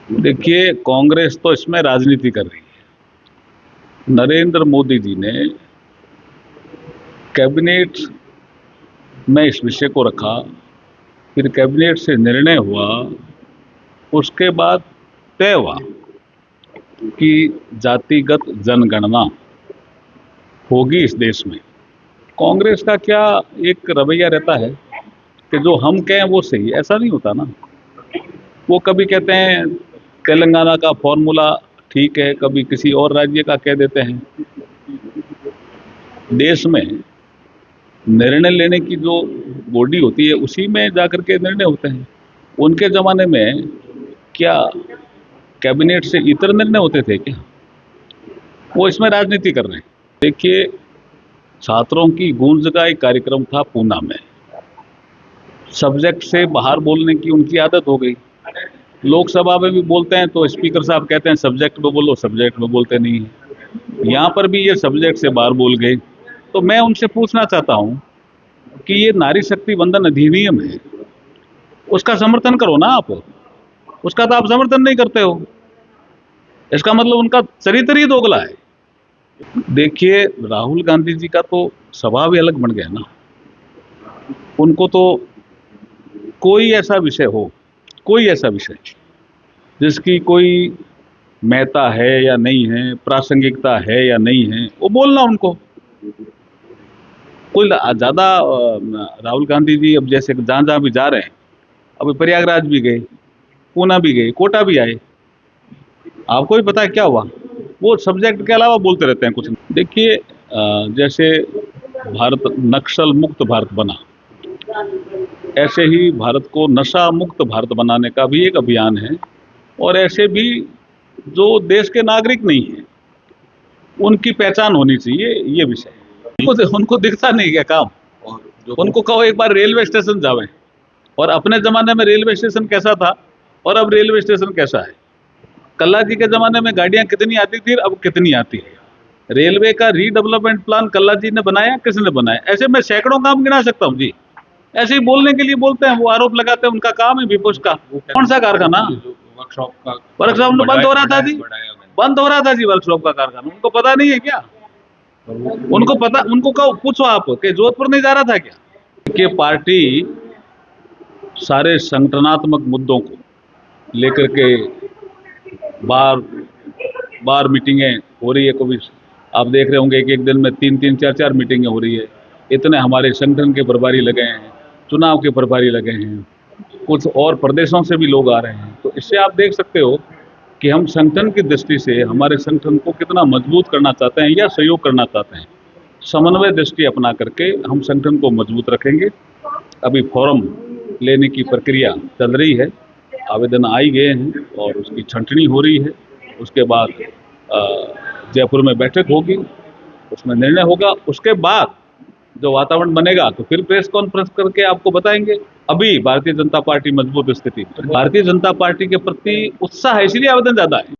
देखिए, कांग्रेस तो इसमें राजनीति कर रही है। नरेंद्र मोदी जी ने कैबिनेट में इस विषय को रखा, फिर कैबिनेट से निर्णय हुआ, उसके बाद तय हुआ कि जातिगत जनगणना होगी इस देश में। कांग्रेस का क्या एक रवैया रहता है कि जो हम कहें वो सही, ऐसा नहीं होता ना। वो कभी कहते हैं तेलंगाना का फॉर्मूला ठीक है, कभी किसी और राज्य का कह देते हैं। देश में निर्णय लेने की जो बॉडी होती है उसी में जाकर के निर्णय होते हैं। उनके जमाने में क्या कैबिनेट से इतर निर्णय होते थे क्या? वो इसमें राजनीति कर रहे हैं। देखिए, छात्रों की गूंज का एक कार्यक्रम था पूना में। सब्जेक्ट से बाहर बोलने की उनकी आदत हो गई। लोकसभा में भी बोलते हैं तो स्पीकर साहब कहते हैं सब्जेक्ट में बोलो, सब्जेक्ट में बोलते नहीं है। यहाँ पर भी ये सब्जेक्ट से बाहर बोल गए। तो मैं उनसे पूछना चाहता हूँ कि ये नारी शक्ति वंदन अधिनियम है, उसका समर्थन करो ना आप। उसका तो आप समर्थन नहीं करते हो। इसका मतलब उनका चरित्र ही दोगला है। देखिए, राहुल गांधी जी का तो स्वभाव ही अलग बन गया ना। उनको तो कोई ऐसा विषय हो, कोई ऐसा विषय जिसकी कोई महत्ता है या नहीं है, प्रासंगिकता है या नहीं है, वो बोलना उनको कोई ज़्यादा। राहुल गांधी जी अब जैसे जहाँ जहाँ भी जा रहे हैं, अभी प्रयागराज भी गए, पूना भी गए, कोटा भी आए, आपको भी पता है क्या हुआ। वो सब्जेक्ट के अलावा बोलते रहते हैं कुछ नहीं। देखिए, जैसे भारत नक्सल मुक्त भारत बना, ऐसे ही भारत को नशा मुक्त भारत बनाने का भी एक अभियान है। और ऐसे भी जो देश के नागरिक नहीं है उनकी पहचान होनी चाहिए, ये विषय है। उनको दिखता नहीं क्या काम? उनको कहो एक बार रेलवे स्टेशन जावे, और अपने जमाने में रेलवे स्टेशन कैसा था और अब रेलवे स्टेशन कैसा है। कल्ला जी के जमाने में गाड़ियां कितनी आती थी, अब कितनी आती है। रेलवे का रीडेवलपमेंट प्लान कल्ला जी ने बनाया, किसने बनाया? ऐसे मैं सैकड़ों काम गिना सकता हूँ जी। ऐसे ही बोलने के लिए बोलते हैं, वो आरोप लगाते हैं, उनका काम है विपक्ष का। कौन सा कारखाना? वर्कशॉप बंद हो रहा था जी, बंद हो रहा था जी वर्कशॉप का कारखाना। उनको पता नहीं है क्या? उनको पता, उनको कहो, पूछो आप कि जोधपुर नहीं जा रहा था क्या? कि पार्टी सारे संगठनात्मक मुद्दों को लेकर के बार बार मीटिंगें हो रही है। कभी आप देख रहे होंगे कि एक दिन में 3-3, 4-4 मीटिंगें हो रही है। इतने हमारे संगठन के प्रभारी लगे हैं, चुनाव के प्रभारी लगे हैं, कुछ और प्रदेशों से भी लोग आ रहे हैं। तो इससे आप देख सकते हो कि हम संगठन की दृष्टि से हमारे संगठन को कितना मजबूत करना चाहते हैं या सहयोग करना चाहते हैं। समन्वय दृष्टि अपना करके हम संगठन को मजबूत रखेंगे। अभी फॉर्म लेने की प्रक्रिया चल रही है, आवेदन आई गए हैं और उसकी छंटनी हो रही है। उसके बाद जयपुर में बैठक होगी, उसमें निर्णय होगा। उसके बाद जो वातावरण बनेगा तो फिर प्रेस कॉन्फ्रेंस करके आपको बताएंगे। अभी भारतीय जनता पार्टी मजबूत स्थिति, भारतीय जनता पार्टी के प्रति उत्साह है, इसलिए आवेदन ज्यादा है।